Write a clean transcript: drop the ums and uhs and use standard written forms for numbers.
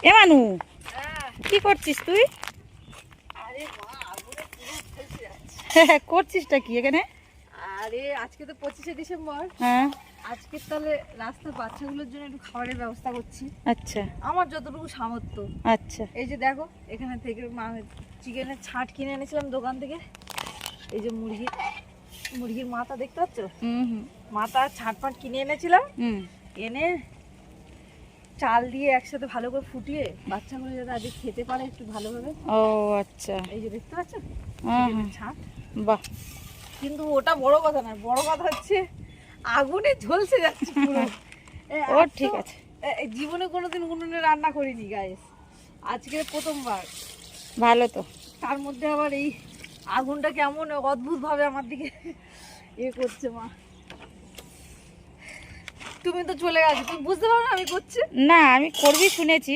এ মানু, কি করছিস তুই? করছিসটা কি এখানে? আরে আজকে তো 25শে ডিসেম্বর। হ্যাঁ, আজকে তাহলে রাস্তার বাচ্চাগুলোর জন্য একটু খাবারের ব্যবস্থা করছি, আচ্ছা আমার যতটুকু সামর্থ্য। আচ্ছা। এই যে দেখো, এখানে থেকে চিকেনের ছাট কিনে এনেছিলাম দোকান থেকে। এই যে মুরগির মাথা দেখতে পাচ্ছ, হুম মাথা ছাটপাট কিনে এনেছিলাম। হুম। এনে চাল দিয়ে একসাথে ভালো করে ফুটিয়ে বাচ্চাগুলো যাতে আজকে খেতে পারে একটু ভালোভাবে। ও আচ্ছা। এই যে দেখতে পাচ্ছ হ্যাঁ, চিকেনের ছাট। বাহ। কিন্তু ওটা বড় কথা না, বড় কথা হচ্ছে আগুনে ঝলসে যাচ্ছে পুরো। ও ঠিক আছে। জীবনে কোনোদিন উনুনে রান্না করিনি গাইস, আজকে প্রথমবার। ভালো তো। তার মধ্যে আবার এই আগুনটা কেমন অদ্ভুত ভাবে আমার দিকে করছে মা। তুমি তো চলে গেছো, তুমি বুঝতে পারো না আমি করছি। না, আমি করবি শুনেছি।